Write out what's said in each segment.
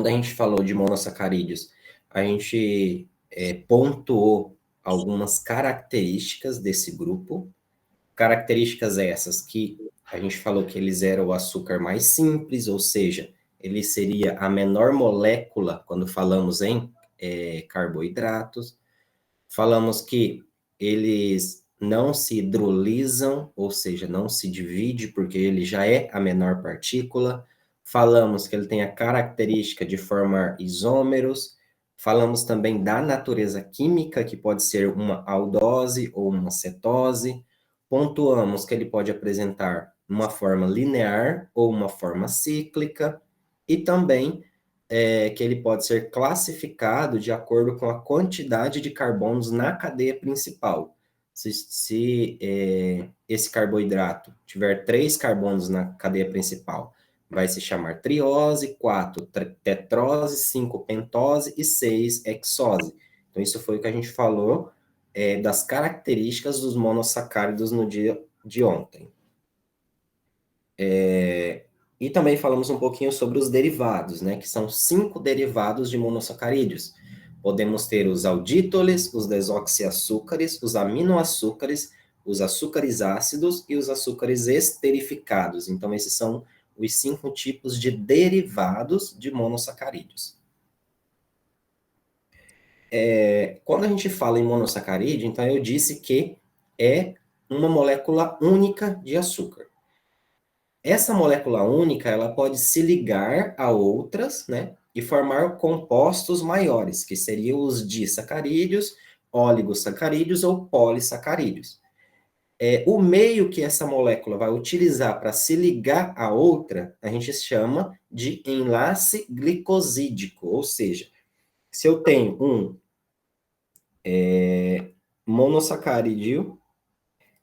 a gente falou de monossacarídeos, a gente pontuou algumas características desse grupo. Características essas que a gente falou que eles eram o açúcar mais simples, ou seja, ele seria a menor molécula quando falamos em carboidratos. Falamos que eles não se hidrolisam, ou seja, não se divide, porque ele já é a menor partícula. Falamos que ele tem a característica de formar isômeros. Falamos também da natureza química, que pode ser uma aldose ou uma cetose. Pontuamos que ele pode apresentar uma forma linear ou uma forma cíclica. E também que ele pode ser classificado de acordo com a quantidade de carbonos na cadeia principal. Se esse carboidrato tiver 3 carbonos na cadeia principal, vai se chamar triose, 4 tetrose, 5 pentose e 6 hexose. Então, isso foi o que a gente falou das características dos monossacáridos no dia de ontem. E também falamos um pouquinho sobre os derivados, né? Que são 5 derivados de monossacarídeos. Podemos ter os aldítoles, os desoxiaçúcares, os aminoaçúcares, os açúcares ácidos e os açúcares esterificados. Então, esses são os 5 tipos de derivados de monossacarídeos. Quando a gente fala em monossacarídeo, então eu disse que é uma molécula única de açúcar. Essa molécula única, ela pode se ligar a outras, né, e formar compostos maiores, que seriam os disacarídeos, oligosacarídeos ou polissacarídeos. O meio que essa molécula vai utilizar para se ligar a outra, a gente chama de enlace glicosídico, ou seja, se eu tenho um monossacarídeo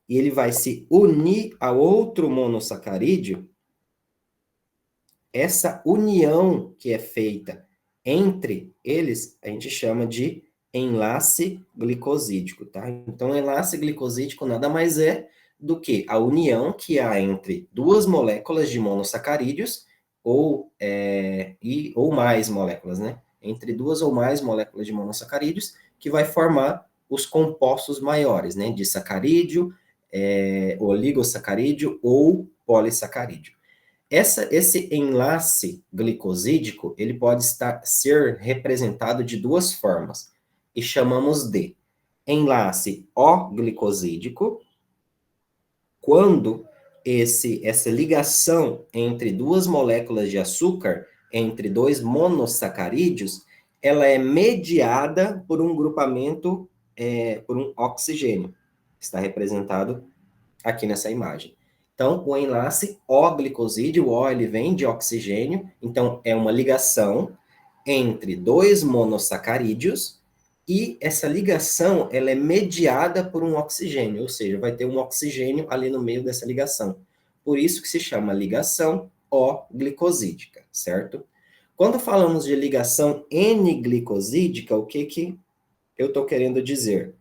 e ele vai se unir a outro monossacarídeo, essa união que é feita entre eles, a gente chama de enlace glicosídico, tá? Então, enlace glicosídico nada mais é do que a união que há entre duas moléculas de monossacarídeos ou mais moléculas, né? Entre duas ou mais moléculas de monossacarídeos que vai formar os compostos maiores, né? De sacarídeo, oligosacarídeo ou polissacarídeo. Esse enlace glicosídico, ele pode ser representado de duas formas, e chamamos de enlace O-glicosídico, quando essa ligação entre duas moléculas de açúcar, entre dois monossacarídeos, ela é mediada por um grupamento, por um oxigênio, que está representado aqui nessa imagem. Então, o enlace O-glicosídeo, o O ele vem de oxigênio, então é uma ligação entre dois monossacarídeos, e essa ligação ela é mediada por um oxigênio, ou seja, vai ter um oxigênio ali no meio dessa ligação. Por isso que se chama ligação O-glicosídica, certo? Quando falamos de ligação N-glicosídica, o que eu estou querendo dizer?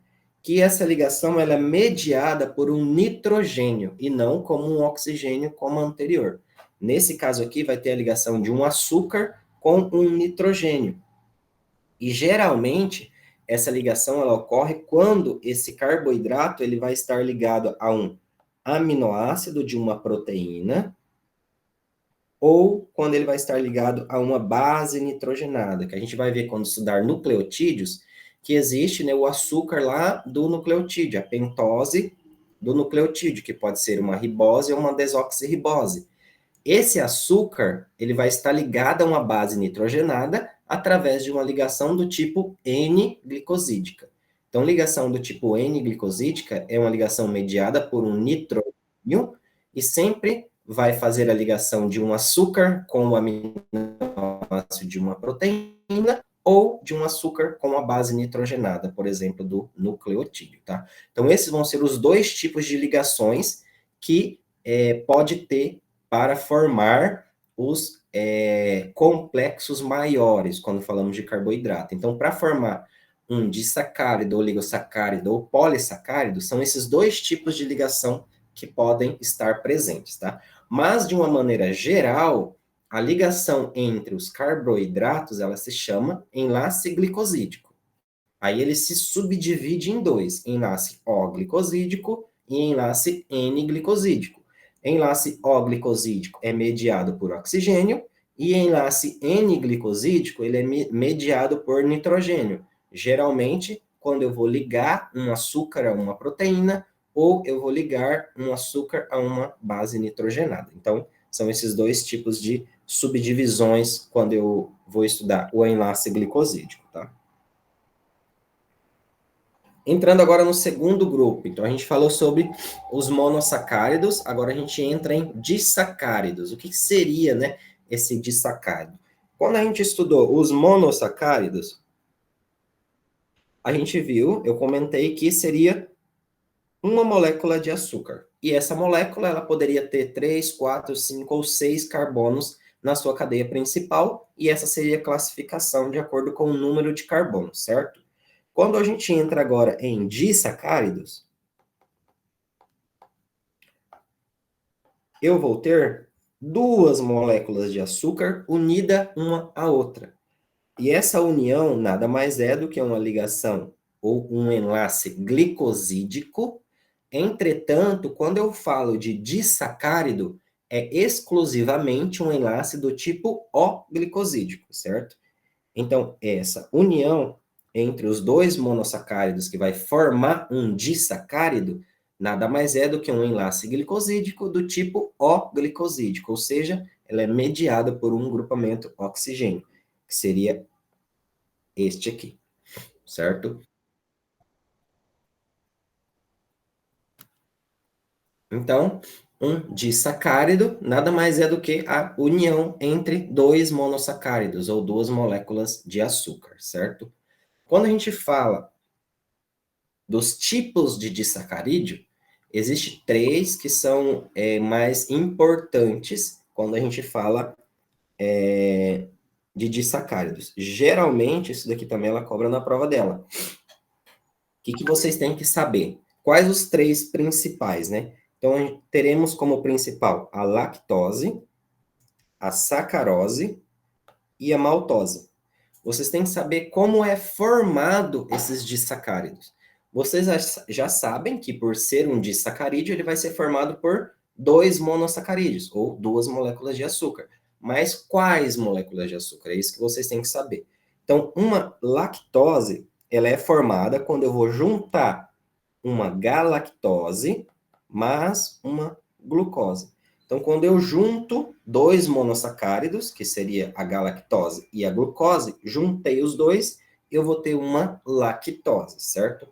Que essa ligação ela é mediada por um nitrogênio e não como um oxigênio como a anterior. Nesse caso aqui, vai ter a ligação de um açúcar com um nitrogênio. E geralmente, essa ligação ela ocorre quando esse carboidrato ele vai estar ligado a um aminoácido de uma proteína, ou quando ele vai estar ligado a uma base nitrogenada, que a gente vai ver quando estudar nucleotídeos, que existe, né, o açúcar lá do nucleotídeo, a pentose do nucleotídeo, que pode ser uma ribose ou uma desoxirribose. Esse açúcar, ele vai estar ligado a uma base nitrogenada através de uma ligação do tipo N-glicosídica. Então, ligação do tipo N-glicosídica é uma ligação mediada por um nitrogênio e sempre vai fazer a ligação de um açúcar com o aminoácido de uma proteína ou de um açúcar com a base nitrogenada, por exemplo, do nucleotídeo, tá? Então, esses vão ser os dois tipos de ligações que pode ter para formar os complexos maiores, quando falamos de carboidrato. Então, para formar um disacárido, oligosacárido ou polissacárido, são esses dois tipos de ligação que podem estar presentes, tá? Mas, de uma maneira geral, a ligação entre os carboidratos, ela se chama enlace glicosídico. Aí ele se subdivide em dois, enlace O-glicosídico e enlace N-glicosídico. Enlace O-glicosídico é mediado por oxigênio e enlace N-glicosídico ele é mediado por nitrogênio. Geralmente, quando eu vou ligar um açúcar a uma proteína ou eu vou ligar um açúcar a uma base nitrogenada. Então, são esses dois tipos de subdivisões quando eu vou estudar o enlace glicosídico, tá? Entrando agora no segundo grupo, então a gente falou sobre os monossacáridos, agora a gente entra em disacáridos. O que seria, né, esse disacárido? Quando a gente estudou os monossacáridos, a gente viu, eu comentei que seria uma molécula de açúcar. E essa molécula, ela poderia ter 3, 4, 5 ou 6 carbonos na sua cadeia principal, e essa seria a classificação de acordo com o número de carbonos, certo? Quando a gente entra agora em disacáridos, eu vou ter duas moléculas de açúcar unidas uma à outra. E essa união nada mais é do que uma ligação ou um enlace glicosídico. Entretanto, quando eu falo de disacárido, é exclusivamente um enlace do tipo O-glicosídico, certo? Então, essa união entre os dois monossacáridos que vai formar um disacárido, nada mais é do que um enlace glicosídico do tipo O-glicosídico, ou seja, ela é mediada por um grupamento oxigênio, que seria este aqui, certo? Então, um disacárido nada mais é do que a união entre dois monossacáridos, ou duas moléculas de açúcar, certo? Quando a gente fala dos tipos de disacarídeo, existe três que são mais importantes quando a gente fala de disacáridos. Geralmente, isso daqui também ela cobra na prova dela. O que vocês têm que saber? Quais os três principais, né? Então, teremos como principal a lactose, a sacarose e a maltose. Vocês têm que saber como é formado esses disacáridos. Vocês já sabem que por ser um disacarídeo, ele vai ser formado por dois monossacarídeos, ou duas moléculas de açúcar. Mas quais moléculas de açúcar? É isso que vocês têm que saber. Então, uma lactose, ela é formada quando eu vou juntar uma galactose mais uma glucose. Então, quando eu junto dois monossacáridos, que seria a galactose e a glucose, juntei os dois, eu vou ter uma lactose, certo?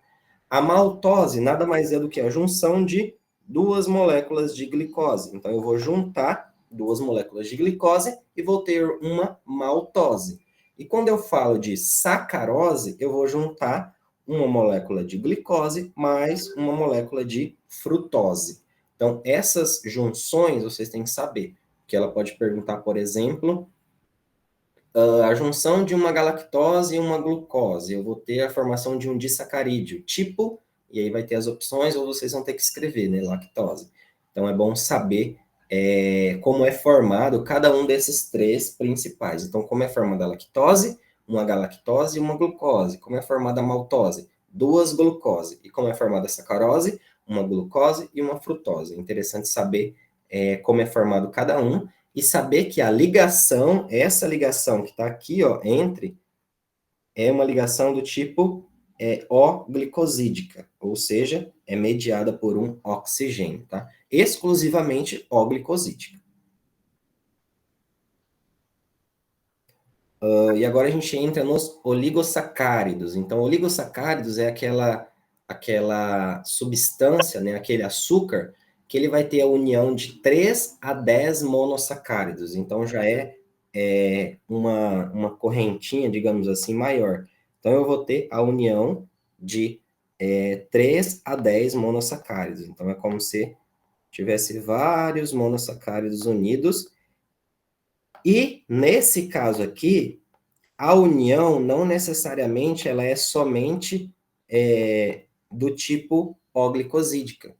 A maltose nada mais é do que a junção de duas moléculas de glicose. Então, eu vou juntar duas moléculas de glicose e vou ter uma maltose. E quando eu falo de sacarose, eu vou juntar uma molécula de glicose mais uma molécula de frutose. Então, essas junções vocês têm que saber. Que ela pode perguntar, por exemplo, a junção de uma galactose e uma glucose. Eu vou ter a formação de um disacarídeo, tipo, e aí vai ter as opções, ou vocês vão ter que escrever, né, lactose. Então, é bom saber como é formado cada um desses três principais. Então, como é formada a lactose? Uma galactose e uma glucose. Como é formada a maltose? Duas glucose. E como é formada a sacarose? Uma glucose e uma frutose. É interessante saber como é formado cada um e saber que a ligação, essa ligação que está aqui, ó, entre, é uma ligação do tipo O-glicosídica, ou seja, é mediada por um oxigênio, tá? Exclusivamente O-glicosídica. E agora a gente entra nos oligossacáridos. Então, oligossacáridos é aquela substância, né, aquele açúcar, que ele vai ter a união de 3 a 10 monossacáridos. Então, já é uma correntinha, digamos assim, maior. Então, eu vou ter a união de 3 a 10 monossacáridos. Então, é como se tivesse vários monossacáridos unidos. E, nesse caso aqui, a união não necessariamente ela é somente do tipo O-glicosídica.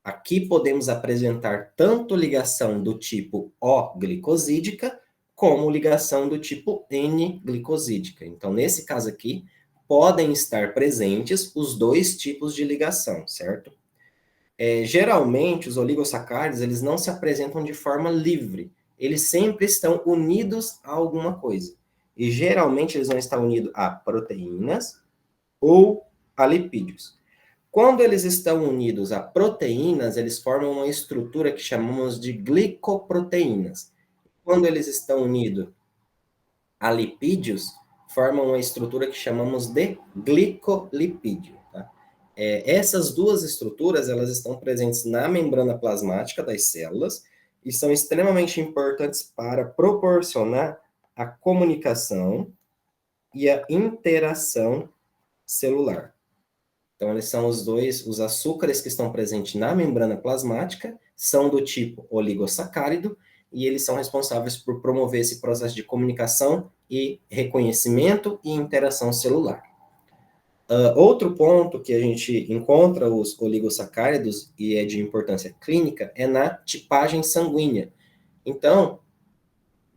Aqui podemos apresentar tanto ligação do tipo O-glicosídica, como ligação do tipo N-glicosídica. Então, nesse caso aqui, podem estar presentes os dois tipos de ligação, certo? Geralmente, os oligossacáridos, eles não se apresentam de forma livre. Eles sempre estão unidos a alguma coisa. E, geralmente, eles vão estar unidos a proteínas ou a lipídios. Quando eles estão unidos a proteínas, eles formam uma estrutura que chamamos de glicoproteínas. Quando eles estão unidos a lipídios, formam uma estrutura que chamamos de glicolipídio. Tá? Essas duas estruturas, elas estão presentes na membrana plasmática das células e são extremamente importantes para proporcionar a comunicação e a interação celular. Então, eles são os açúcares que estão presentes na membrana plasmática, são do tipo oligossacárido, e eles são responsáveis por promover esse processo de comunicação e reconhecimento e interação celular. Outro ponto que a gente encontra os oligossacáridos, e é de importância clínica, é na tipagem sanguínea. Então,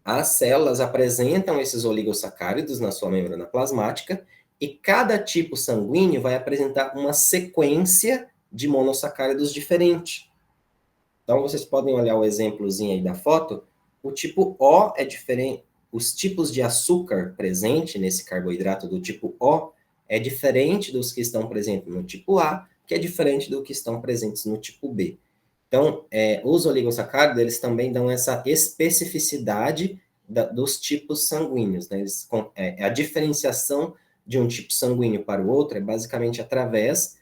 as células apresentam esses oligossacáridos na sua membrana plasmática, e cada tipo sanguíneo vai apresentar uma sequência de monossacáridos diferente. Então, vocês podem olhar o exemplozinho aí da foto. O tipo O é diferente. Os tipos de açúcar presente nesse carboidrato do tipo O é diferente dos que estão presentes no tipo A, que é diferente do que estão presentes no tipo B. Então, os oligossacáridos, eles também dão essa especificidade dos tipos sanguíneos, né? A diferenciação de um tipo sanguíneo para o outro é basicamente através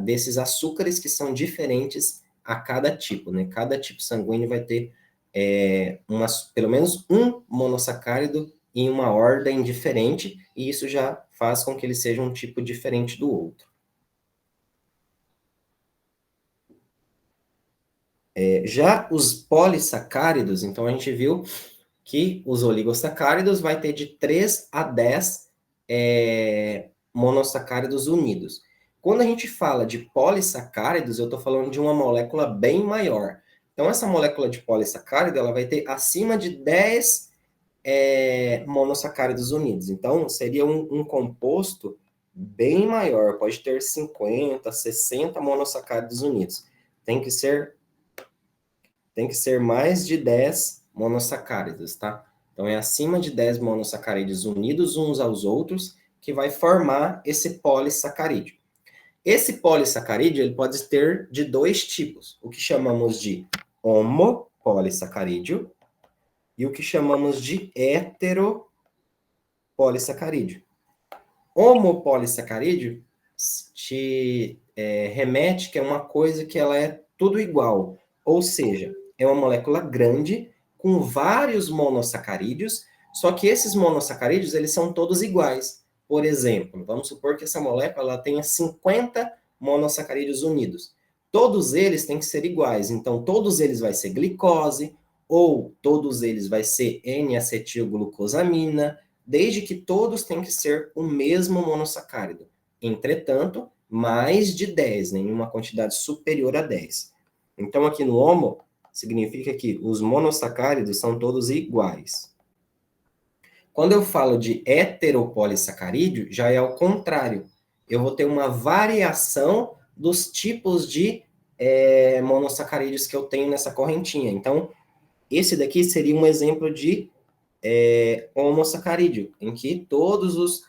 desses açúcares que são diferentes a cada tipo, né? Cada tipo sanguíneo vai ter pelo menos um monossacárido em uma ordem diferente, e isso já faz com que ele seja um tipo diferente do outro. Já os polissacáridos, então a gente viu que os oligossacáridos vai ter de 3 a 10 monossacáridos unidos. Quando a gente fala de polissacáridos, eu estou falando de uma molécula bem maior. Então, essa molécula de polissacárido, ela vai ter acima de 10 monossacáridos unidos. Então, seria um composto bem maior, pode ter 50, 60 monossacáridos unidos. Tem que ser mais de 10 monossacáridos, tá? Então, é acima de 10 monossacarídeos unidos uns aos outros que vai formar esse polissacarídeo. Esse polissacarídeo, ele pode ter de dois tipos, o que chamamos de homopolissacarídeo e o que chamamos de heteropolissacarídeo. Homopolissacarídeo te remete que é uma coisa que ela é tudo igual, ou seja, é uma molécula grande com vários monossacarídeos, só que esses monossacarídeos, eles são todos iguais. Por exemplo, vamos supor que essa molécula ela tenha 50 monossacarídeos unidos. Todos eles têm que ser iguais, então todos eles vai ser glicose, ou todos eles vai ser N-acetilglucosamina, desde que todos têm que ser o mesmo monossacárido. Entretanto, mais de 10, né, em uma quantidade superior a 10. Então, aqui no homo, significa que os monossacáridos são todos iguais. Quando eu falo de heteropolissacarídeo, já é ao contrário. Eu vou ter uma variação dos tipos de monossacarídeos que eu tenho nessa correntinha. Então, esse daqui seria um exemplo de homossaccarídeo, em que todos os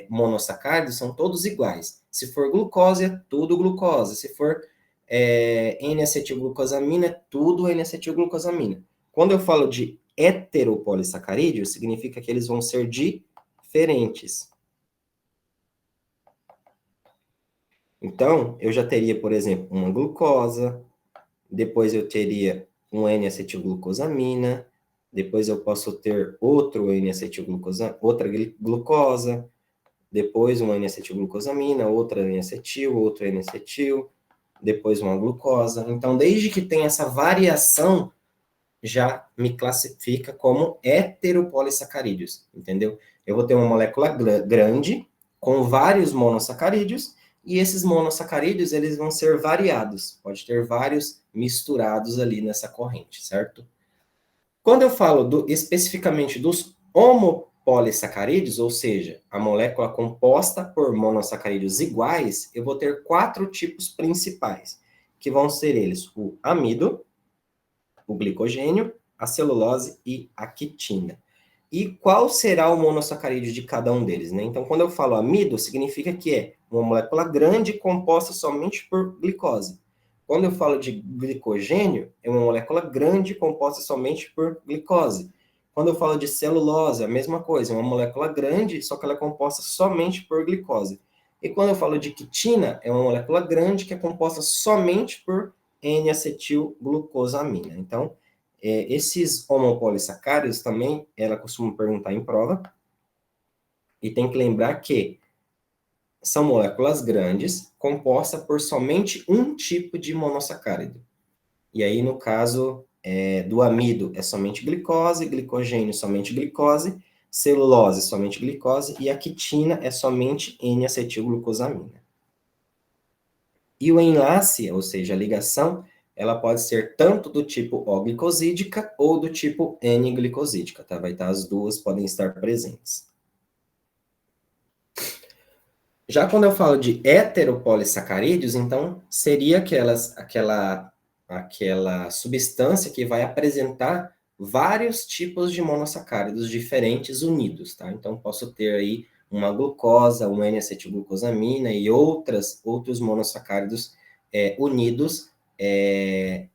monossacáridos são todos iguais. Se for glucose, é tudo glucose. Se for N-acetilglucosamina, é tudo N-acetilglucosamina. Quando eu falo de heteropolissacarídeo, significa que eles vão ser diferentes. Então, eu já teria, por exemplo, uma glucosa, depois eu teria um N-acetilglucosamina, depois eu posso ter outro outra glucosa, depois uma N-acetilglucosamina, outra N-acetil, outro N-acetil, depois uma glucosa. Então, desde que tem essa variação, já me classifica como heteropolissacarídeos, entendeu? Eu vou ter uma molécula grande, com vários monossacarídeos, e esses monossacarídeos, eles vão ser variados. Pode ter vários misturados ali nessa corrente, certo? Quando eu falo especificamente dos homopolissacarídeos, ou seja, a molécula composta por monossacarídeos iguais, eu vou ter 4 tipos principais, que vão ser eles: o amido, o glicogênio, a celulose e a quitina. E qual será o monossacarídeo de cada um deles, né? Então, quando eu falo amido, significa que é uma molécula grande composta somente por glicose. Quando eu falo de glicogênio, é uma molécula grande composta somente por glicose. Quando eu falo de celulose, a mesma coisa, é uma molécula grande, só que ela é composta somente por glicose. E quando eu falo de quitina, é uma molécula grande que é composta somente por N-acetilglucosamina. Então, esses homopolissacáridos também, ela costuma perguntar em prova, e tem que lembrar que são moléculas grandes, compostas por somente um tipo de monossacárido. E aí, no caso do amido, é somente glicose, glicogênio somente glicose, celulose somente glicose, e a quitina é somente N-acetilglucosamina. E o enlace, ou seja, a ligação, ela pode ser tanto do tipo O-glicosídica ou do tipo N-glicosídica, tá? Vai estar as duas, podem estar presentes. Já quando eu falo de heteropolissacarídeos, então seria aquela substância que vai apresentar vários tipos de monossacáridos diferentes unidos, tá? Então posso ter aí uma glucosa, uma N-acetilglucosamina e outros monossacáridos unidos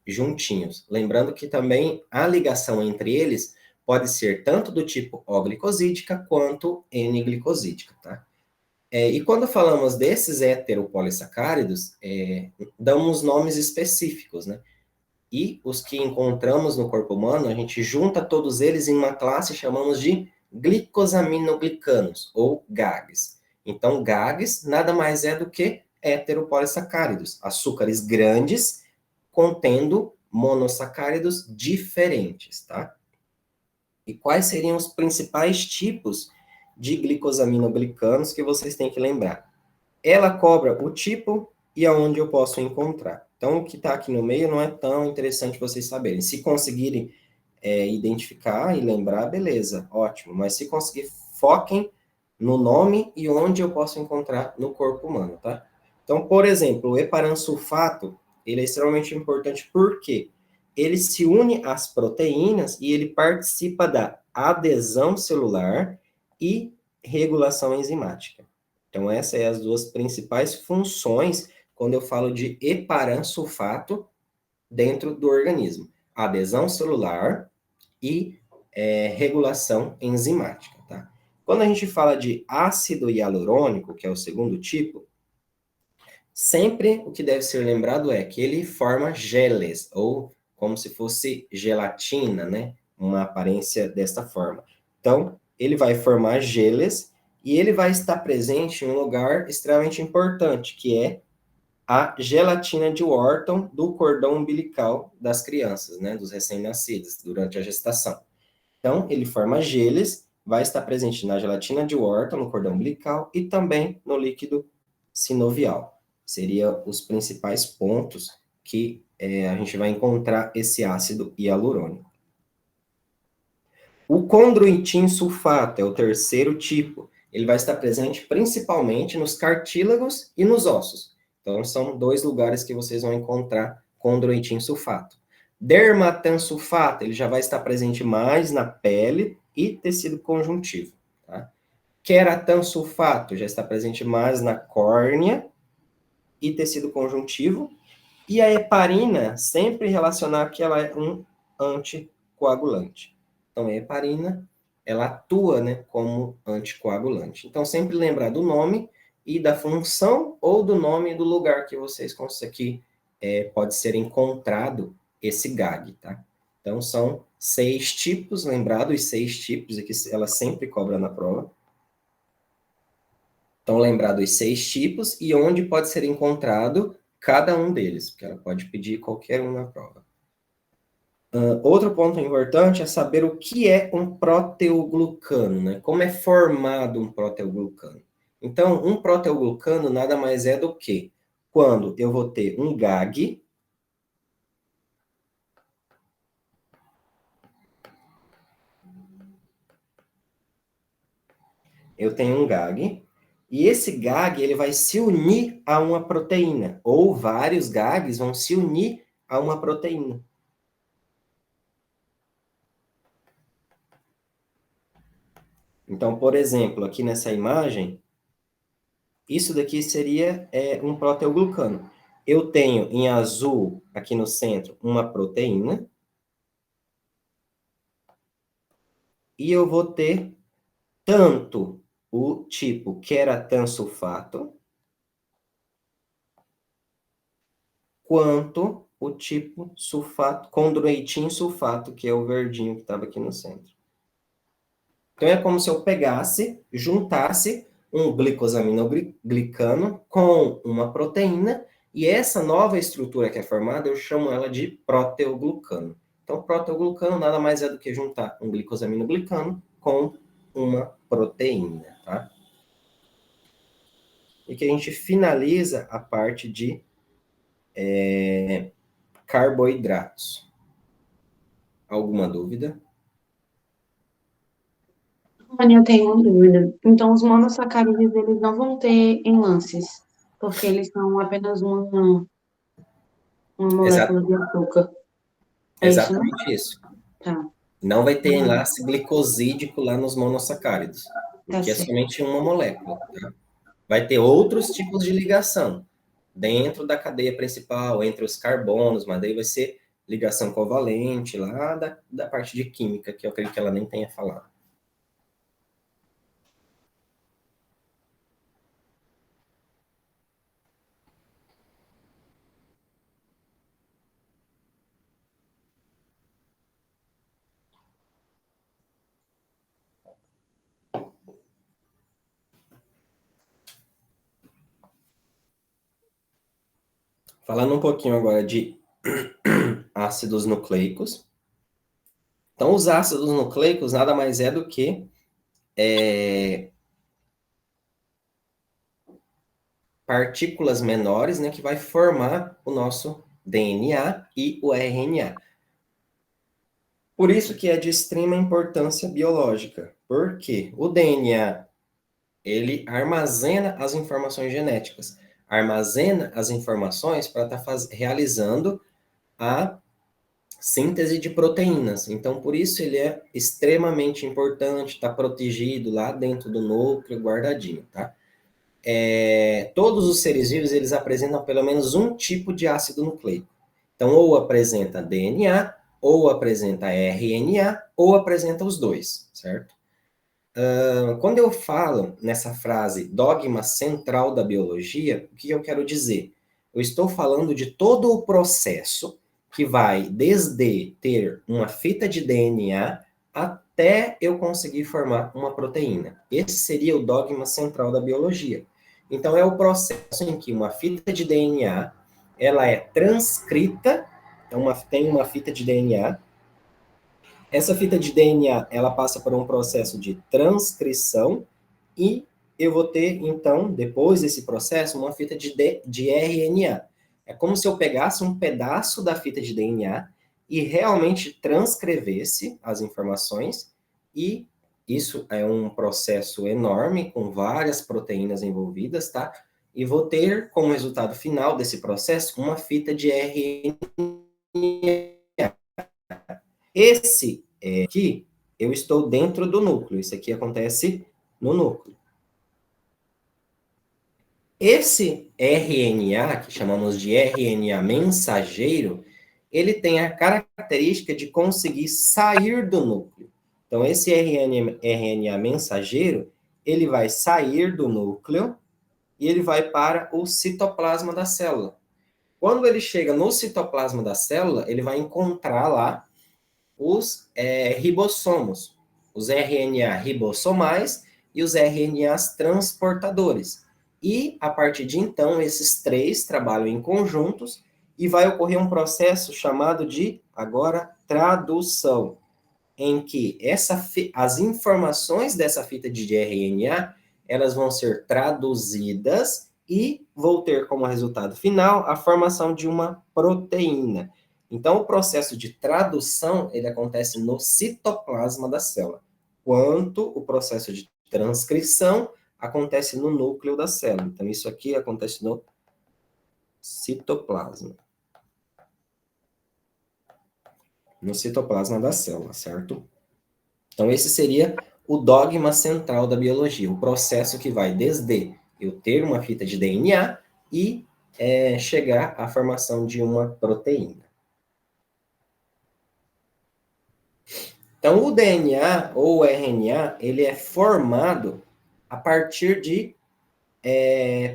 juntinhos. Lembrando que também a ligação entre eles pode ser tanto do tipo O-glicosídica quanto N-glicosídica, tá? E quando falamos desses heteropolissacáridos, damos nomes específicos, né? E os que encontramos no corpo humano, a gente junta todos eles em uma classe e chamamos de glicosaminoglicanos, ou GAGs. Então, GAGs nada mais é do que heteropolissacáridos, açúcares grandes contendo monossacáridos diferentes, tá? E quais seriam os principais tipos de glicosaminoglicanos que vocês têm que lembrar? Ela cobra o tipo e aonde eu posso encontrar. Então, o que está aqui no meio não é tão interessante vocês saberem. Se conseguirem identificar e lembrar, beleza, ótimo. Mas se conseguir, foquem no nome e onde eu posso encontrar no corpo humano, tá? Então, por exemplo, o heparansulfato, ele é extremamente importante porque ele se une às proteínas e ele participa da adesão celular e regulação enzimática. Então, essas são as duas principais funções quando eu falo de heparansulfato dentro do organismo: adesão celular e regulação enzimática, tá? Quando a gente fala de ácido hialurônico, que é o segundo tipo, sempre o que deve ser lembrado é que ele forma geles, ou como se fosse gelatina, né? Uma aparência desta forma. Então, ele vai formar geles e ele vai estar presente em um lugar extremamente importante, que é a gelatina de Wharton do cordão umbilical das crianças, né? Dos recém-nascidos, durante a gestação. Então, ele forma geles, vai estar presente na gelatina de Wharton, no cordão umbilical, e também no líquido sinovial. Seriam os principais pontos que a gente vai encontrar esse ácido hialurônico. O condroitin sulfato é o terceiro tipo. Ele vai estar presente principalmente nos cartílagos e nos ossos. Então, são 2 lugares que vocês vão encontrar condroitin sulfato. Dermatansulfato, ele já vai estar presente mais na pele e tecido conjuntivo. Tá? Queratansulfato já está presente mais na córnea e tecido conjuntivo. E a heparina, sempre relacionar que ela é um anticoagulante. Então, a heparina, ela atua, né, como anticoagulante. Então, sempre lembrar do nome e da função ou do nome do lugar que vocês conseguem, pode ser encontrado esse GAG, tá? Então, são 6 tipos, lembrado os 6 tipos, que ela sempre cobra na prova. Então, lembrado os 6 tipos e onde pode ser encontrado cada um deles, porque ela pode pedir qualquer um na prova. Outro ponto importante é saber o que é um proteoglucano, né? Como é formado um proteoglucano. Então, um proteoglucano nada mais é do que quando eu vou ter um GAG eu tenho um GAG, e esse GAG ele vai se unir a uma proteína, ou vários GAGs vão se unir a uma proteína. Então, por exemplo, aqui nessa imagem, isso daqui seria um proteoglucano. Eu tenho em azul, aqui no centro, uma proteína, e eu vou ter tanto o tipo queratansulfato, quanto o tipo sulfato, condroitin sulfato, que é o verdinho que estava aqui no centro. Então, é como se eu pegasse, juntasse um glicosaminoglicano com uma proteína, e essa nova estrutura que é formada, eu chamo ela de proteoglucano. Então, proteoglucano nada mais é do que juntar um glicosaminoglicano com uma proteína, tá? E que a gente finaliza a parte de carboidratos. Alguma dúvida? Rony, eu tenho uma dúvida. Então, os monossacarídeos, eles não vão ter enlaces, porque eles são apenas uma Exa molécula de açúcar. É isso, né? exatamente isso. Tá, Não vai ter enlace glicosídico lá nos monossacáridos, tá porque é certo. somente uma molécula, tá? Vai ter outros tipos de ligação dentro da cadeia principal, entre os carbonos, mas daí vai ser ligação covalente lá da parte de química, que eu creio que ela nem tenha falado. Falando um pouquinho agora de ácidos nucleicos. Então, os ácidos nucleicos nada mais é do que partículas menores, né, que vai formar o nosso DNA e o RNA. Por isso que é de extrema importância biológica, porque o DNA, ele armazena as informações genéticas, armazena as informações para estar realizando a síntese de proteínas. Então, por isso ele é extremamente importante, está protegido lá dentro do núcleo, guardadinho, tá? Todos os seres vivos, eles apresentam pelo menos um tipo de ácido nucleico. Então, ou apresenta DNA, ou apresenta RNA, ou apresenta os dois, certo? Quando eu falo nessa frase dogma central da biologia, o que eu quero dizer? Eu estou falando de todo o processo que vai desde ter uma fita de DNA até eu conseguir formar uma proteína. Esse seria o dogma central da biologia. Então, é o processo em que uma fita de DNA ela é transcrita, tem uma fita de DNA. Essa fita de DNA, ela passa por um processo de transcrição e eu vou ter, então, depois desse processo, uma fita de RNA. É como se eu pegasse um pedaço da fita de DNA e realmente transcrevesse as informações, e isso é um processo enorme, com várias proteínas envolvidas, tá? E vou ter, como resultado final desse processo, uma fita de RNA. Esse aqui, eu estou dentro do núcleo. Isso aqui acontece no núcleo. Esse RNA, que chamamos de RNA mensageiro, ele tem a característica de conseguir sair do núcleo. Então, esse RNA mensageiro, ele vai sair do núcleo e ele vai para o citoplasma da célula. Quando ele chega no citoplasma da célula, ele vai encontrar lá os ribossomos, os RNA ribossomais e os RNAs transportadores. E, a partir de então, esses três trabalham em conjuntos e vai ocorrer um processo chamado de, agora, tradução, em que as informações dessa fita de RNA, elas vão ser traduzidas e vão ter como resultado final a formação de uma proteína. Então, o processo de tradução, ele acontece no citoplasma da célula, quanto o processo de transcrição acontece no núcleo da célula. Então, isso aqui acontece no citoplasma. No citoplasma da célula, certo? Então, esse seria o dogma central da biologia, o processo que vai desde eu ter uma fita de DNA e chegar à formação de uma proteína. Então, o DNA ou o RNA, ele é formado a partir de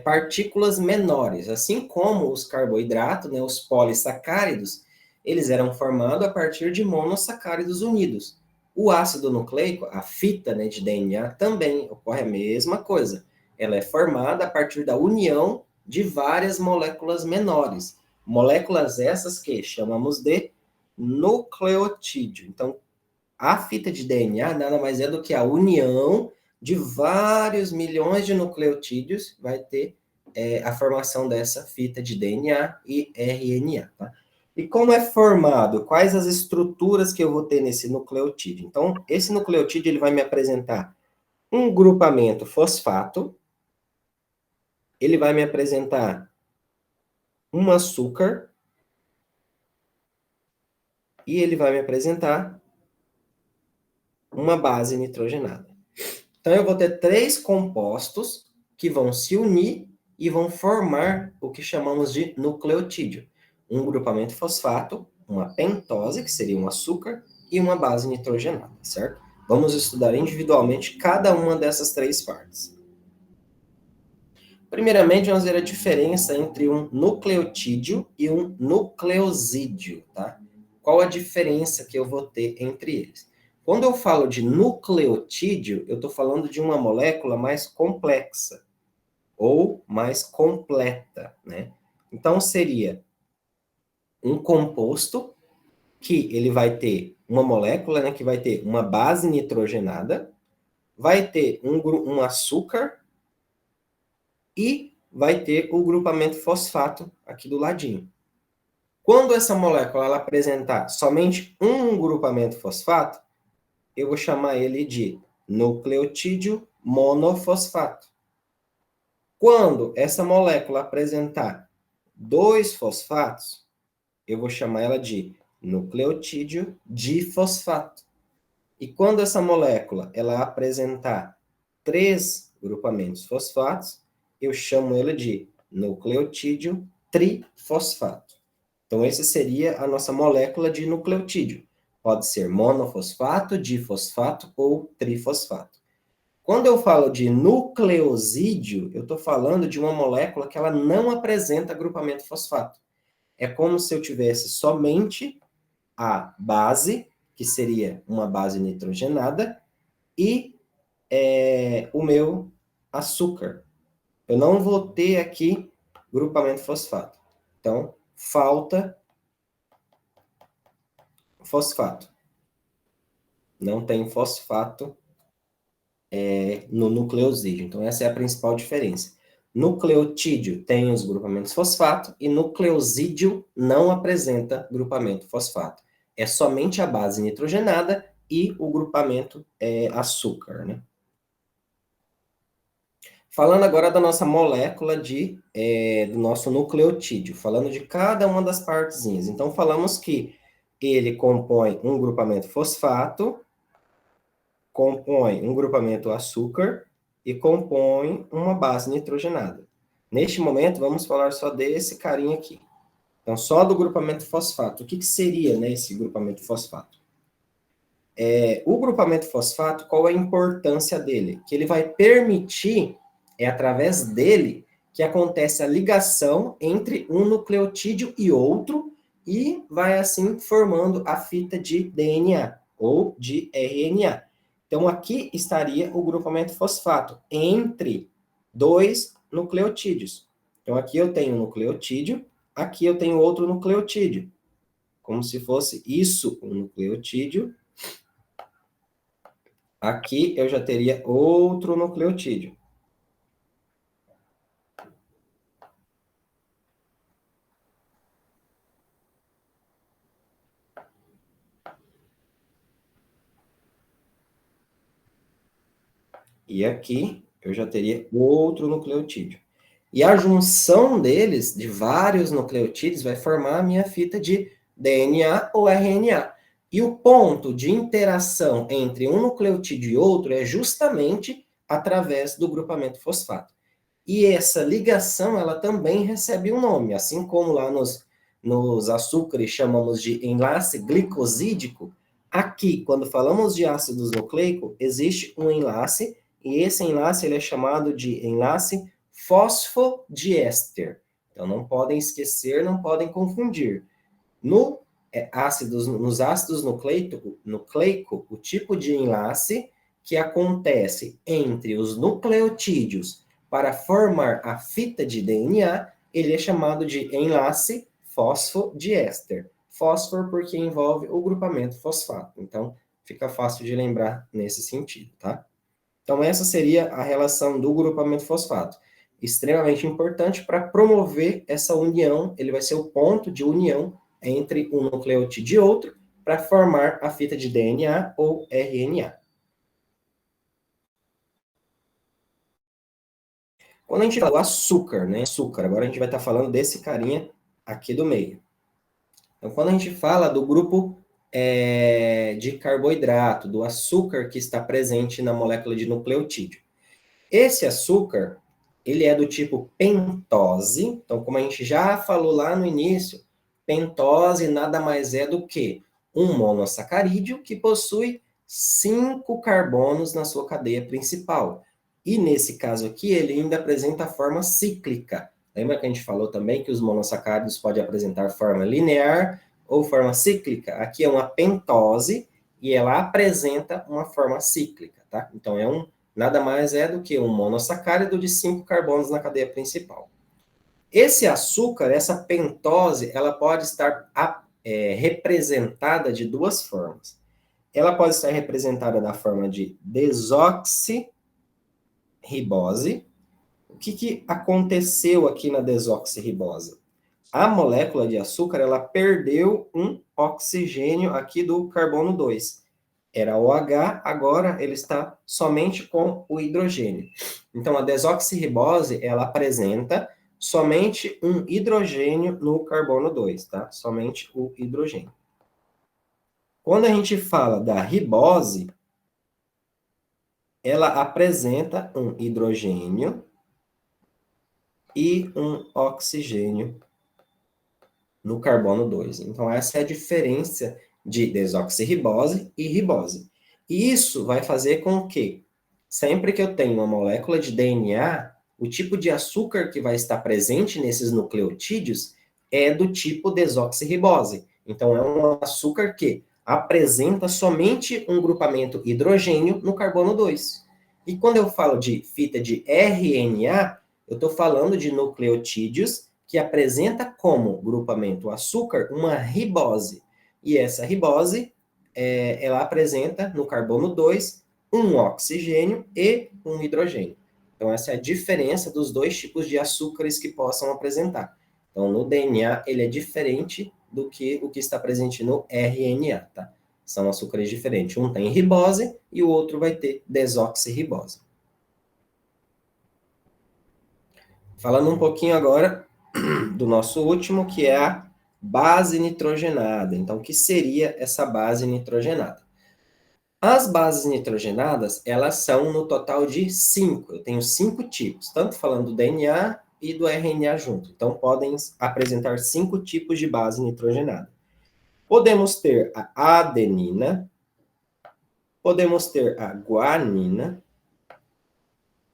partículas menores, assim como os carboidratos, né, os polissacáridos, eles eram formados a partir de monossacáridos unidos. O ácido nucleico, a fita, né, de DNA, também ocorre a mesma coisa. Ela é formada a partir da união de várias moléculas menores. Moléculas essas que chamamos de nucleotídeo. Então, a fita de DNA nada mais é do que a união de vários milhões de nucleotídeos, vai ter a formação dessa fita de DNA e RNA. Tá? E como é formado? Quais as estruturas que eu vou ter nesse nucleotídeo? Então, esse nucleotídeo ele vai me apresentar um grupamento fosfato, ele vai me apresentar um açúcar, e ele vai me apresentar uma base nitrogenada. Então, eu vou ter 3 compostos que vão se unir e vão formar o que chamamos de nucleotídeo. Um grupamento fosfato, uma pentose, que seria um açúcar, e uma base nitrogenada, certo? Vamos estudar individualmente cada uma dessas 3 partes. Primeiramente, vamos ver a diferença entre um nucleotídeo e um nucleosídeo, tá? Qual a diferença que eu vou ter entre eles? Quando eu falo de nucleotídeo, eu estou falando de uma molécula mais complexa ou mais completa, né? Então, seria um composto que ele vai ter uma molécula, né, que vai ter uma base nitrogenada, vai ter um açúcar e vai ter o grupamento fosfato aqui do ladinho. Quando essa molécula ela apresentar somente um grupamento fosfato, eu vou chamar ele de nucleotídeo monofosfato. Quando essa molécula apresentar 2 fosfatos, eu vou chamar ela de nucleotídeo difosfato. E quando essa molécula ela apresentar 3 grupamentos fosfatos, eu chamo ela de nucleotídeo trifosfato. Então, essa seria a nossa molécula de nucleotídeo. Pode ser monofosfato, difosfato ou trifosfato. Quando eu falo de nucleosídeo, eu estou falando de uma molécula que ela não apresenta grupamento fosfato. É como se eu tivesse somente a base, que seria uma base nitrogenada, e o meu açúcar. Eu não vou ter aqui grupamento fosfato. Então, falta fosfato. Não tem fosfato no nucleosídeo. Então, essa é a principal diferença. Nucleotídeo tem os grupamentos fosfato e nucleosídeo não apresenta grupamento fosfato. É somente a base nitrogenada e o grupamento açúcar, né? Falando agora da nossa molécula do nosso nucleotídeo, falando de cada uma das partezinhas. Então, falamos que ele compõe um grupamento fosfato, compõe um grupamento açúcar e compõe uma base nitrogenada. Neste momento, vamos falar só desse carinha aqui. Então, só do grupamento fosfato. O que seria, né, esse grupamento fosfato? O grupamento fosfato, qual é a importância dele? Que ele vai permitir, através dele, que acontece a ligação entre um nucleotídeo e outro, e vai assim formando a fita de DNA ou de RNA. Então, aqui estaria o grupamento fosfato entre 2 nucleotídeos. Então, aqui eu tenho um nucleotídeo, aqui eu tenho outro nucleotídeo. Como se fosse isso um nucleotídeo. Aqui eu já teria outro nucleotídeo. E aqui eu já teria outro nucleotídeo. E a junção deles, de vários nucleotídeos, vai formar a minha fita de DNA ou RNA. E o ponto de interação entre um nucleotídeo e outro é justamente através do grupamento fosfato. E essa ligação, ela também recebe um nome, assim como lá nos açúcares chamamos de enlace glicosídico. Aqui, quando falamos de ácidos nucleicos, existe um enlace, e esse enlace ele é chamado de enlace fosfodiéster. Então, não podem esquecer, não podem confundir. Nos ácidos nucleico, o tipo de enlace que acontece entre os nucleotídeos para formar a fita de DNA, ele é chamado de enlace fosfodiéster. Fósforo porque envolve o grupamento fosfato. Então, fica fácil de lembrar nesse sentido, tá? Então, essa seria a relação do grupamento fosfato. Extremamente importante para promover essa união, ele vai ser o ponto de união entre um nucleotídeo e outro para formar a fita de DNA ou RNA. Quando a gente fala do açúcar, né? Açúcar, agora a gente vai estar falando desse carinha aqui do meio. Então, quando a gente fala do grupo de carboidrato, do açúcar que está presente na molécula de nucleotídeo. Esse açúcar, ele é do tipo pentose. Então, como a gente já falou lá no início, pentose nada mais é do que um monossacarídeo que possui 5 carbonos na sua cadeia principal. E nesse caso aqui, ele ainda apresenta a forma cíclica. Lembra que a gente falou também que os monossacáridos podem apresentar forma linear ou forma cíclica? Aqui é uma pentose e ela apresenta uma forma cíclica, tá? Então, nada mais é do que um monossacárido de 5 carbonos na cadeia principal. Esse açúcar, essa pentose, ela pode estar representada de duas formas. Ela pode estar representada da forma de desoxirribose. O que aconteceu aqui na desoxirribose? A molécula de açúcar, ela perdeu um oxigênio aqui do carbono 2. Era OH, agora ele está somente com o hidrogênio. Então, a desoxirribose, ela apresenta somente um hidrogênio no carbono 2, tá? Somente o hidrogênio. Quando a gente fala da ribose, ela apresenta um hidrogênio e um oxigênio no carbono 2. Então, essa é a diferença de desoxirribose e ribose. E isso vai fazer com que, sempre que eu tenho uma molécula de DNA, o tipo de açúcar que vai estar presente nesses nucleotídeos é do tipo desoxirribose. Então, é um açúcar que apresenta somente um grupamento hidrogênio no carbono 2. E quando eu falo de fita de RNA, eu estou falando de nucleotídeos que apresenta como grupamento açúcar uma ribose. E essa ribose, ela apresenta no carbono 2 um oxigênio e um hidrogênio. Então, essa é a diferença dos dois tipos de açúcares que possam apresentar. Então, no DNA, ele é diferente do que o que está presente no RNA, tá? São açúcares diferentes. Um tem ribose e o outro vai ter desoxirribose. Falando um pouquinho agora do nosso último, que é a base nitrogenada. Então, o que seria essa base nitrogenada? As bases nitrogenadas, elas são no total de 5. Eu tenho 5 tipos, tanto falando do DNA e do RNA junto. Então, podem apresentar 5 tipos de base nitrogenada. Podemos ter a adenina, podemos ter a guanina,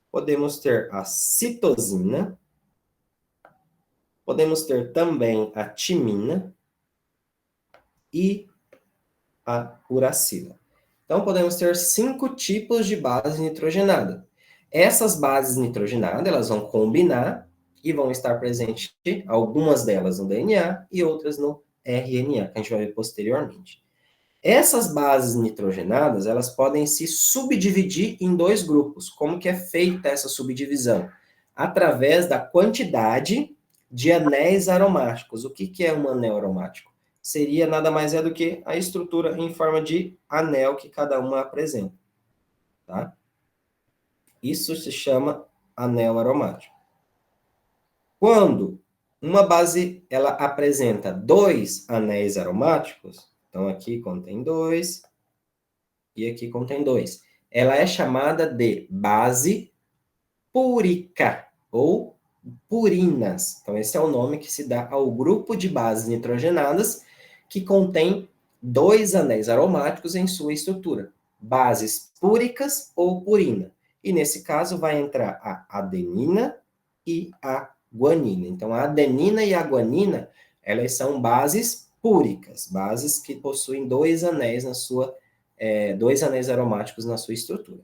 podemos ter a citosina, podemos ter também a timina e a uracila. Então, podemos ter 5 tipos de base nitrogenada. Essas bases nitrogenadas, elas vão combinar e vão estar presentes, algumas delas no DNA e outras no RNA, que a gente vai ver posteriormente. Essas bases nitrogenadas, elas podem se subdividir em 2 grupos. Como que é feita essa subdivisão? Através da quantidade de anéis aromáticos. O que é um anel aromático? Seria nada mais do que a estrutura em forma de anel que cada uma apresenta, tá? Isso se chama anel aromático. Quando uma base ela apresenta 2 anéis aromáticos, então aqui contém 2 e aqui contém 2, ela é chamada de base púrica ou purinas. Então, esse é o nome que se dá ao grupo de bases nitrogenadas que contém 2 anéis aromáticos em sua estrutura, bases púricas ou purina. E nesse caso vai entrar a adenina e a guanina. Então, a adenina e a guanina, elas são bases púricas, bases que possuem 2 anéis na sua, 2 anéis aromáticos na sua estrutura.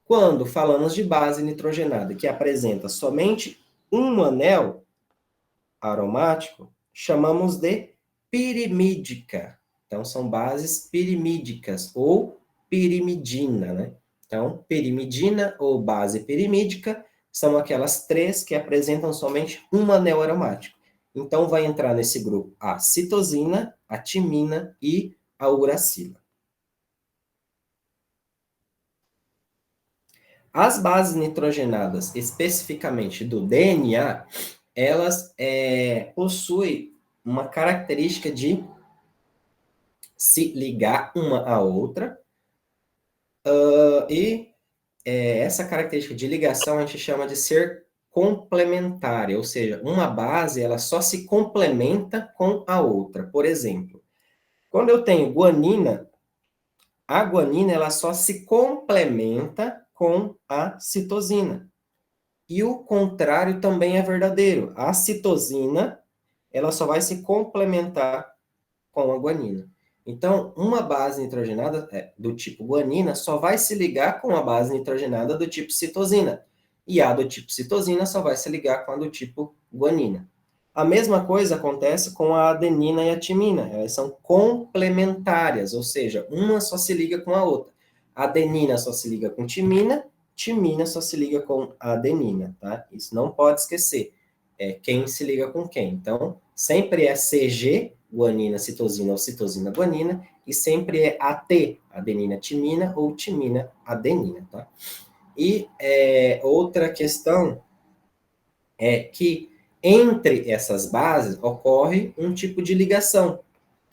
Quando falamos de base nitrogenada que apresenta somente um anel aromático, chamamos de pirimídica. Então, são bases pirimídicas ou pirimidina, né? Então, pirimidina ou base pirimídica são aquelas 3 que apresentam somente um anel aromático. Então, vai entrar nesse grupo a citosina, a timina e a uracila. As bases nitrogenadas, especificamente do DNA, elas possuem uma característica de se ligar uma à outra, e essa característica de ligação a gente chama de ser complementar, ou seja, uma base ela só se complementa com a outra. Por exemplo, quando eu tenho guanina, a guanina ela só se complementa com a citosina. E o contrário também é verdadeiro. A citosina, ela só vai se complementar com a guanina. Então, uma base nitrogenada do tipo guanina só vai se ligar com a base nitrogenada do tipo citosina. E a do tipo citosina só vai se ligar com a do tipo guanina. A mesma coisa acontece com a adenina e a timina. Elas são complementares, ou seja, uma só se liga com a outra. A adenina só se liga com timina, timina só se liga com a adenina, tá? Isso não pode esquecer. É quem se liga com quem. Então, sempre é CG, guanina, citosina ou citosina, guanina, e sempre é AT, adenina, timina ou timina, adenina, tá? E outra questão é que entre essas bases ocorre um tipo de ligação.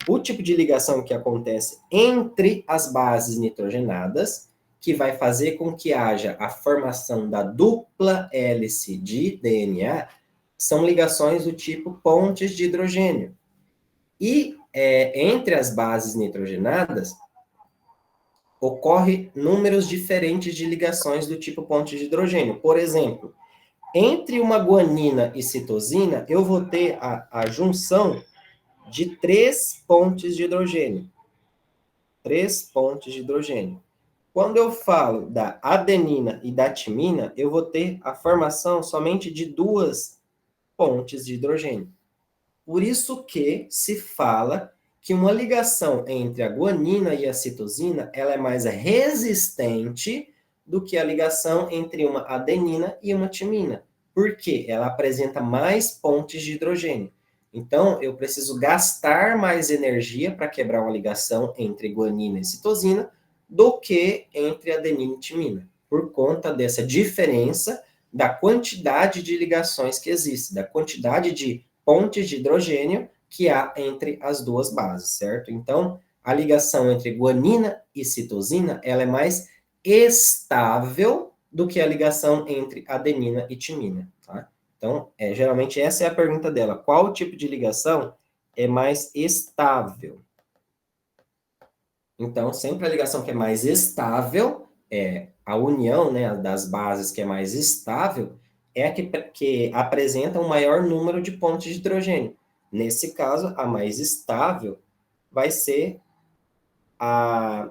O tipo de ligação que acontece entre as bases nitrogenadas, que vai fazer com que haja a formação da dupla hélice de DNA, são ligações do tipo pontes de hidrogênio. E entre as bases nitrogenadas, ocorre números diferentes de ligações do tipo ponte de hidrogênio. Por exemplo, entre uma guanina e citosina, eu vou ter a junção de 3 pontes de hidrogênio. 3 pontes de hidrogênio. Quando eu falo da adenina e da timina, eu vou ter a formação somente de 2 pontes de hidrogênio. Por isso que se fala que uma ligação entre a guanina e a citosina, ela é mais resistente do que a ligação entre uma adenina e uma timina. Por quê? Ela apresenta mais pontes de hidrogênio. Então, eu preciso gastar mais energia para quebrar uma ligação entre guanina e citosina do que entre adenina e timina, por conta dessa diferença da quantidade de ligações que existe, da quantidade de pontes de hidrogênio que há entre as duas bases, certo? Então, a ligação entre guanina e citosina, ela é mais estável do que a ligação entre adenina e timina, tá? Então, geralmente essa é a pergunta dela. Qual tipo de ligação é mais estável? Então, sempre a ligação que é mais estável, a união, né, das bases que é mais estável, é a que apresenta um maior número de pontos de hidrogênio. Nesse caso, a mais estável vai ser a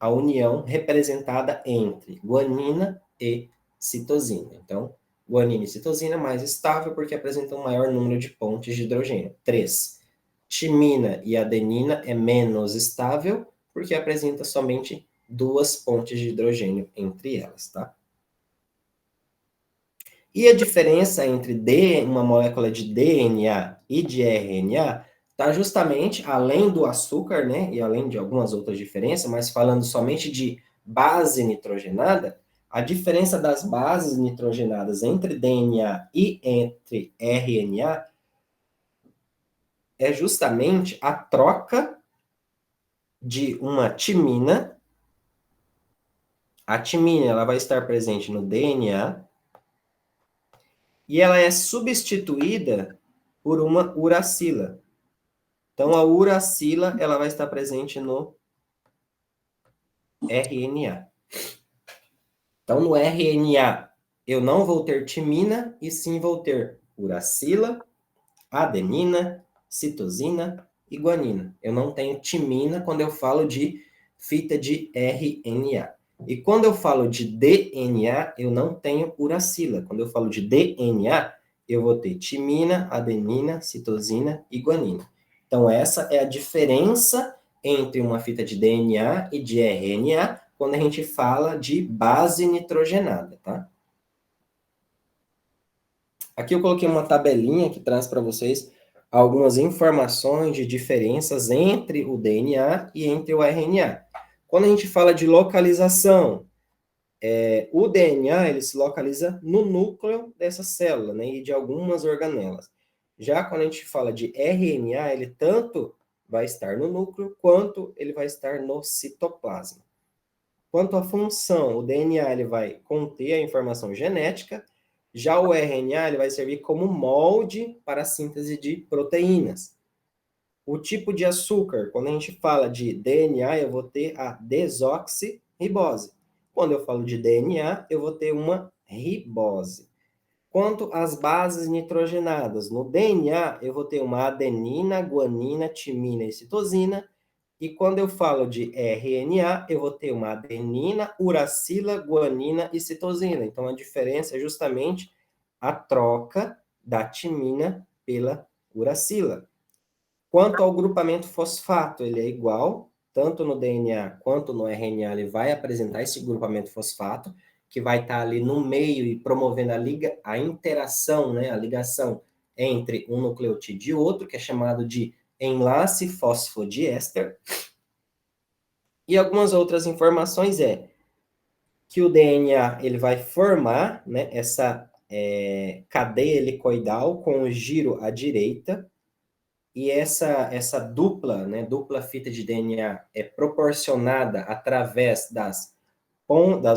união representada entre guanina e citosina. Então, guanina e citosina mais estável porque apresentam um maior número de pontos de hidrogênio. 3. Timina e adenina é menos estável porque apresenta somente 2 pontes de hidrogênio entre elas, tá? E a diferença entre uma molécula de DNA e de RNA está justamente, além do açúcar, né, e além de algumas outras diferenças, mas falando somente de base nitrogenada, A diferença das bases nitrogenadas entre DNA e entre RNA é justamente a troca de uma timina. A timina ela vai estar presente no DNA e ela é substituída por uma uracila. Então, a uracila ela vai estar presente no RNA. Então, no RNA, eu não vou ter timina, e sim vou ter uracila, adenina, citosina e guanina. Eu não tenho timina quando eu falo de fita de RNA. E quando eu falo de DNA, eu não tenho uracila. Quando eu falo de DNA, eu vou ter timina, adenina, citosina e guanina. Então, essa é a diferença entre uma fita de DNA e de RNA quando a gente fala de base nitrogenada, tá? Aqui eu coloquei uma tabelinha que traz para vocês algumas informações de diferenças entre o DNA e entre o RNA. Quando a gente fala de localização, o DNA ele se localiza no núcleo dessa célula, né, e de algumas organelas. Já quando a gente fala de RNA, ele tanto vai estar no núcleo, quanto ele vai estar no citoplasma. Quanto à função, o DNA ele vai conter a informação genética, já o RNA ele vai servir como molde para a síntese de proteínas. O tipo de açúcar, quando a gente fala de DNA, eu vou ter a desoxirribose. Quando eu falo de DNA, eu vou ter uma ribose. Quanto às bases nitrogenadas, no DNA, eu vou ter uma adenina, guanina, timina e citosina. E quando eu falo de RNA, eu vou ter uma adenina, uracila, guanina e citosina. Então, a diferença é justamente a troca da timina pela uracila. Quanto ao grupamento fosfato, ele é igual, tanto no DNA quanto no RNA, ele vai apresentar esse grupamento fosfato, que vai estar ali no meio e promovendo a interação, né, a ligação entre um nucleotídeo e outro, que é chamado de enlace fosfodiéster. E algumas outras informações que o DNA ele vai formar, né, essa cadeia helicoidal com o giro à direita, e essa dupla, né, dupla fita de DNA é proporcionada através das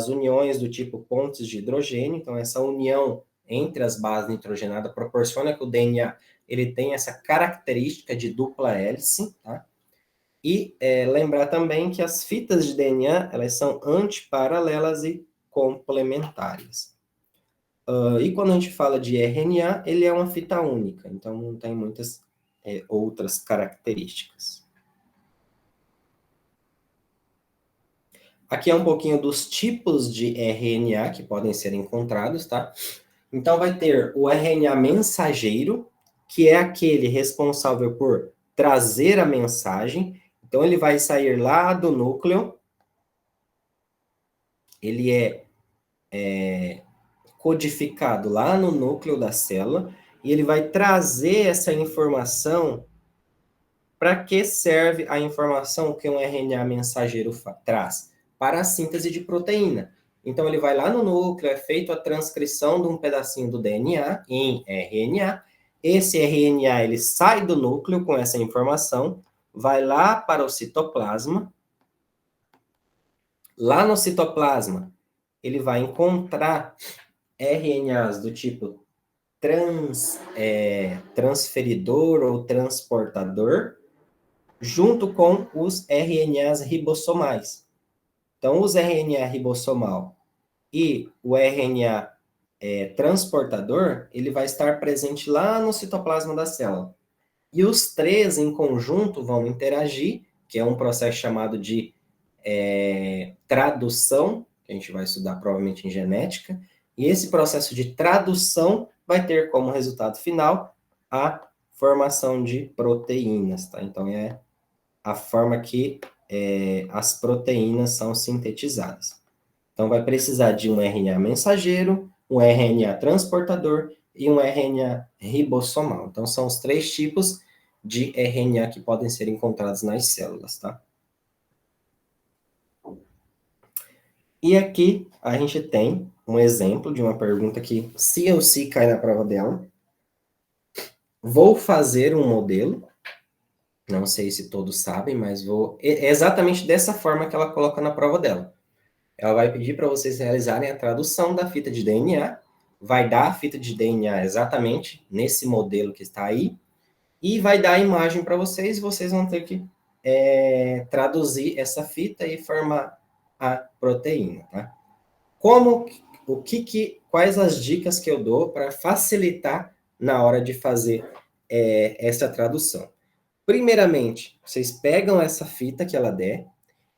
uniões do tipo pontes de hidrogênio. Então, essa união entre as bases nitrogenadas proporciona que o DNA ele tem essa característica de dupla hélice, tá? E lembrar também que as fitas de DNA, elas são antiparalelas e complementares. E quando a gente fala de RNA, ele é uma fita única, então não tem muitas outras características. Aqui é um pouquinho dos tipos de RNA que podem ser encontrados, tá? Então, vai ter o RNA mensageiro, que é aquele responsável por trazer a mensagem. Então, ele vai sair lá do núcleo, ele é codificado lá no núcleo da célula, e ele vai trazer essa informação. Para que serve a informação que um RNA mensageiro traz? Para a síntese de proteína. Então, ele vai lá no núcleo, é feita a transcrição de um pedacinho do DNA em RNA. Esse RNA ele sai do núcleo com essa informação, vai lá para o citoplasma. Lá no citoplasma, ele vai encontrar RNAs do tipo transferidor ou transportador, junto com os RNAs ribossomais. Então, os RNA ribossomal e o RNA transportador, ele vai estar presente lá no citoplasma da célula. E os três, em conjunto, vão interagir, que é um processo chamado de tradução, que a gente vai estudar provavelmente em genética, e esse processo de tradução vai ter como resultado final a formação de proteínas, tá? Então, é a forma que as proteínas são sintetizadas. Então, vai precisar de um RNA mensageiro, um RNA transportador e um RNA ribossomal. Então, são os três tipos de RNA que podem ser encontrados nas células, tá? E aqui a gente tem um exemplo de uma pergunta que sim ou sim cai na prova dela. Vou fazer um modelo. Não sei se todos sabem, mas vou. É exatamente dessa forma que ela coloca na prova dela. Ela vai pedir para vocês realizarem a tradução da fita de DNA, vai dar a fita de DNA exatamente nesse modelo que está aí, e vai dar a imagem para vocês, e vocês vão ter que traduzir essa fita e formar a proteína, tá? Quais as dicas que eu dou para facilitar na hora de fazer essa tradução? Primeiramente, vocês pegam essa fita que ela der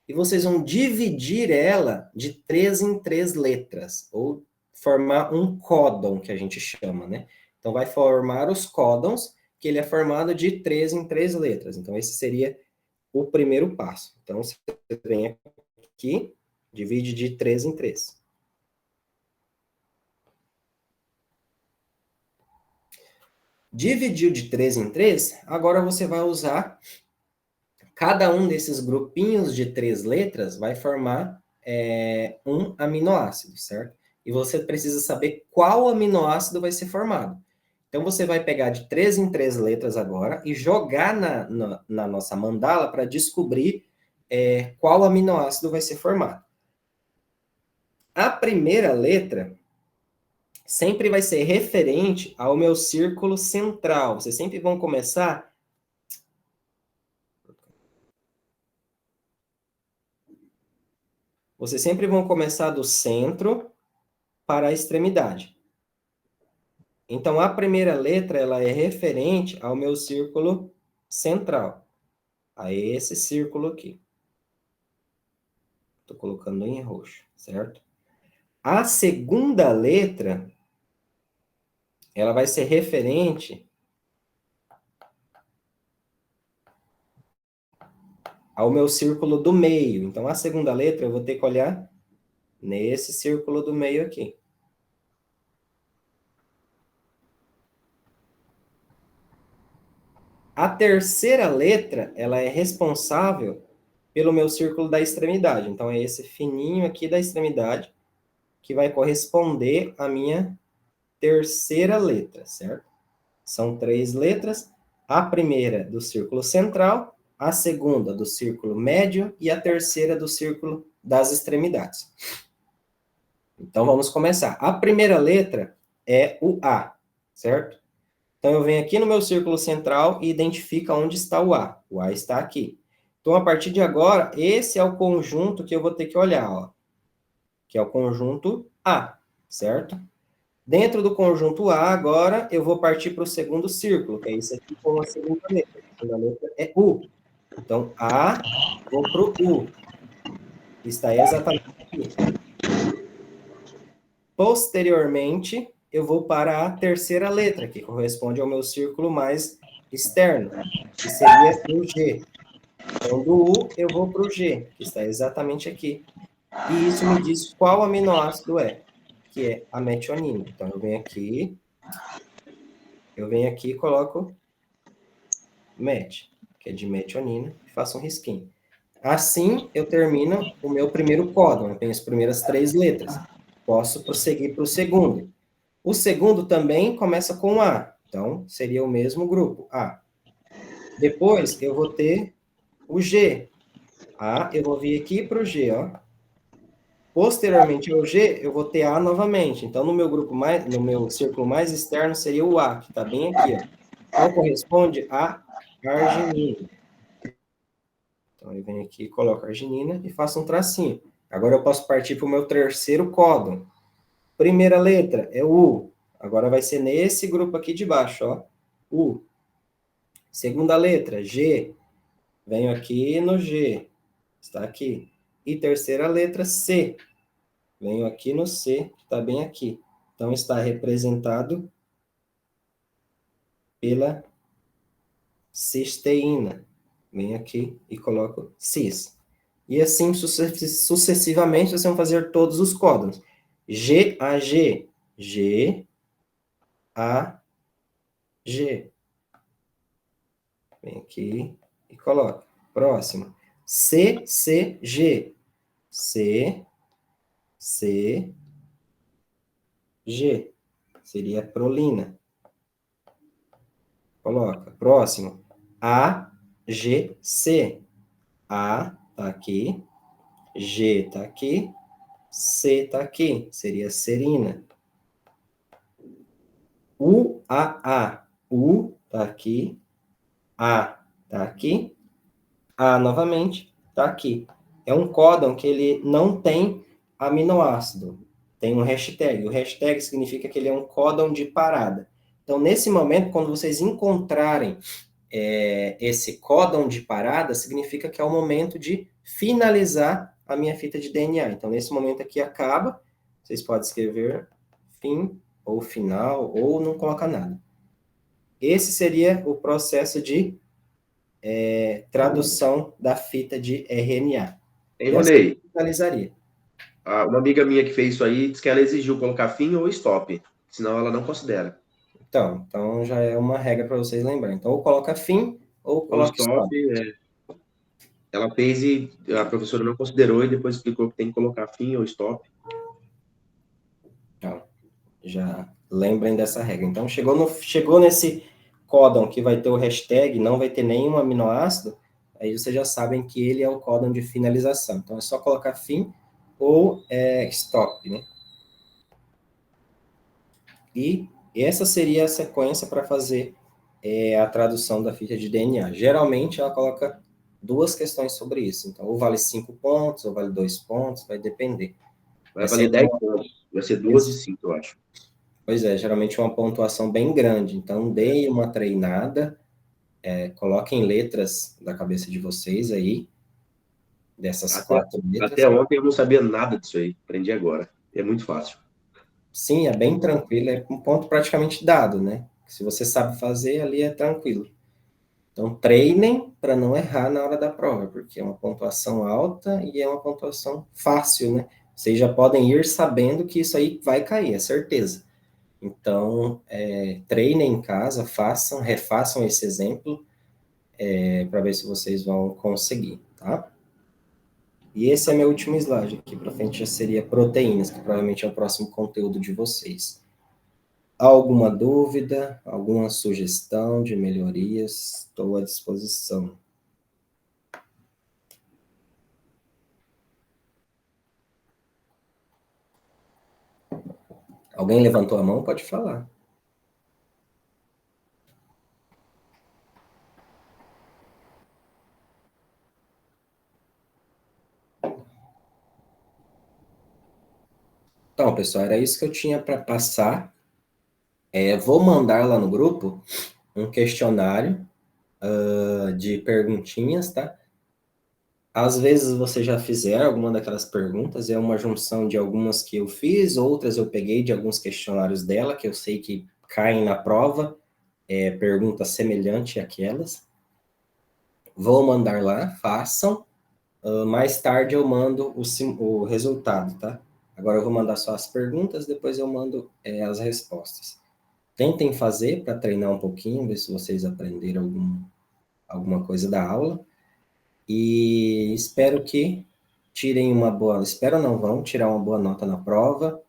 e vocês vão dividir ela de 3 em 3 letras, ou formar um códon, que a gente chama, né? Então, vai formar os códons, que ele é formado de 3 em 3 letras. Então, esse seria o primeiro passo. Então, você vem aqui, divide de 3 em 3. Dividiu de 3 em 3, agora você vai usar cada um desses grupinhos de 3 letras vai formar um aminoácido, certo? E você precisa saber qual aminoácido vai ser formado. Então, você vai pegar de 3 em 3 letras agora e jogar na nossa mandala para descobrir qual aminoácido vai ser formado. A primeira letra sempre vai ser referente ao meu círculo central. Vocês sempre vão começar. Vocês sempre vão começar do centro para a extremidade. Então, a primeira letra ela é referente ao meu círculo central, a esse círculo aqui. Estou colocando em roxo, certo? A segunda letra, ela vai ser referente ao meu círculo do meio. Então, a segunda letra eu vou ter que olhar nesse círculo do meio aqui. A terceira letra, ela é responsável pelo meu círculo da extremidade. Então, é esse fininho aqui da extremidade que vai corresponder à minha terceira letra, certo? São 3 letras. A primeira do círculo central, a segunda do círculo médio e a terceira do círculo das extremidades. Então, vamos começar. A primeira letra é o A, certo? Então, eu venho aqui no meu círculo central e identifico onde está o A. O A está aqui. Então, a partir de agora, esse é o conjunto que eu vou ter que olhar, ó, que é o conjunto A, certo? Dentro do conjunto A, agora, eu vou partir para o segundo círculo, que é isso aqui com a segunda letra. A segunda letra é U. Então, A, vou para o U. Está exatamente aqui. Posteriormente, eu vou para a terceira letra, que corresponde ao meu círculo mais externo, que seria o G. Então, do U, eu vou para o G, que está exatamente aqui. E isso me diz qual aminoácido é, que é a metionina. Então, eu venho aqui e coloco met, que é de metionina, e faço um risquinho. Assim, eu termino o meu primeiro códon, eu tenho as primeiras 3 letras. Posso prosseguir para o segundo. O segundo também começa com A, então seria o mesmo grupo, A. Depois, eu vou ter o G. A, eu vou vir aqui para o G, ó. Posteriormente ao G, eu vou ter A novamente. Então, no meu círculo mais externo seria o A, que está bem aqui, ó. Então, corresponde a arginina. Então, eu venho aqui, coloco arginina e faço um tracinho. Agora eu posso partir para o meu terceiro códon. Primeira letra é U. Agora vai ser nesse grupo aqui de baixo, ó. U. Segunda letra, G. Venho aqui no G. Está aqui. E terceira letra, C. Venho aqui no C, que está bem aqui. Então, está representado pela cisteína. Venho aqui e coloco cis. E assim sucessivamente, vocês vão fazer todos os códons. G a G. G a G. Vem aqui e coloca. Próximo. C, C, G. C, C, G. Seria prolina. Coloca. Próximo. A, G, C. A tá aqui. G tá aqui. C tá aqui. Seria serina. U, A. U tá aqui. A tá aqui. A novamente tá aqui. É um códon que ele não tem aminoácido. Tem um hashtag. O hashtag significa que ele é um códon de parada. Então, nesse momento, quando vocês encontrarem esse códon de parada, significa que é o momento de finalizar a minha fita de DNA. Então, nesse momento aqui acaba. Vocês podem escrever fim, ou final, ou não colocar nada. Esse seria o processo de tradução da fita de RNA. Hein, Ronei? Finalizaria. Uma amiga minha que fez isso aí disse que ela exigiu colocar fim ou stop, senão ela não considera. Então já é uma regra para vocês lembrarem. Então, ou coloca fim, ou coloca stop. Ela fez e a professora não considerou e depois explicou que tem que colocar fim ou stop. Então, já lembrem dessa regra. Então, chegou nesse códon que vai ter o hashtag, não vai ter nenhum aminoácido, aí vocês já sabem que ele é o códon de finalização. Então, é só colocar fim ou stop, né? E essa seria a sequência para fazer a tradução da fita de DNA. Geralmente, ela coloca 2 questões sobre isso. Então, ou vale 5 pontos, ou vale 2 pontos, vai depender. Vai valer 10 pontos. Vai ser 2 de 5, eu acho. Pois é, geralmente uma pontuação bem grande. Então, deem uma treinada, coloquem letras da cabeça de vocês aí, dessas 4 letras. Até ontem eu não sabia nada disso aí. Aprendi agora. É muito fácil. Sim, é bem tranquilo. É um ponto praticamente dado, né? Se você sabe fazer, ali é tranquilo. Então, treinem para não errar na hora da prova, porque é uma pontuação alta e é uma pontuação fácil, né? Vocês já podem ir sabendo que isso aí vai cair, é certeza. Então, treinem em casa, refaçam esse exemplo, para ver se vocês vão conseguir, tá? E esse é meu último slide aqui, para frente já seria proteínas, que provavelmente é o próximo conteúdo de vocês. Alguma dúvida, alguma sugestão de melhorias? Estou à disposição. Alguém levantou a mão? Pode falar. Então, pessoal, era isso que eu tinha para passar. Vou mandar lá no grupo um questionário de perguntinhas, tá? Às vezes você já fizer alguma daquelas perguntas, é uma junção de algumas que eu fiz, outras eu peguei de alguns questionários dela, que eu sei que caem na prova, perguntas semelhantes àquelas. Vou mandar lá, façam. Mais tarde eu mando o resultado, tá? Agora eu vou mandar só as perguntas, depois eu mando as respostas. Tentem fazer para treinar um pouquinho, ver se vocês aprenderam alguma coisa da aula. E espero que tirem uma boa... Espero não, vão tirar uma boa nota na prova.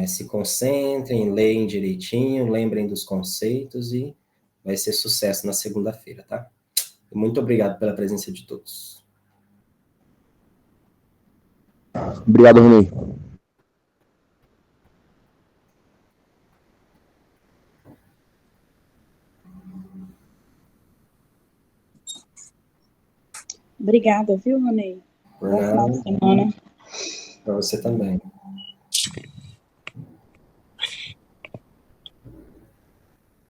Se concentrem, leem direitinho, lembrem dos conceitos e vai ser sucesso na segunda-feira, tá? Muito obrigado pela presença de todos. Obrigado, Rony. Obrigada, viu, Rony? Bom final de semana. Para você também.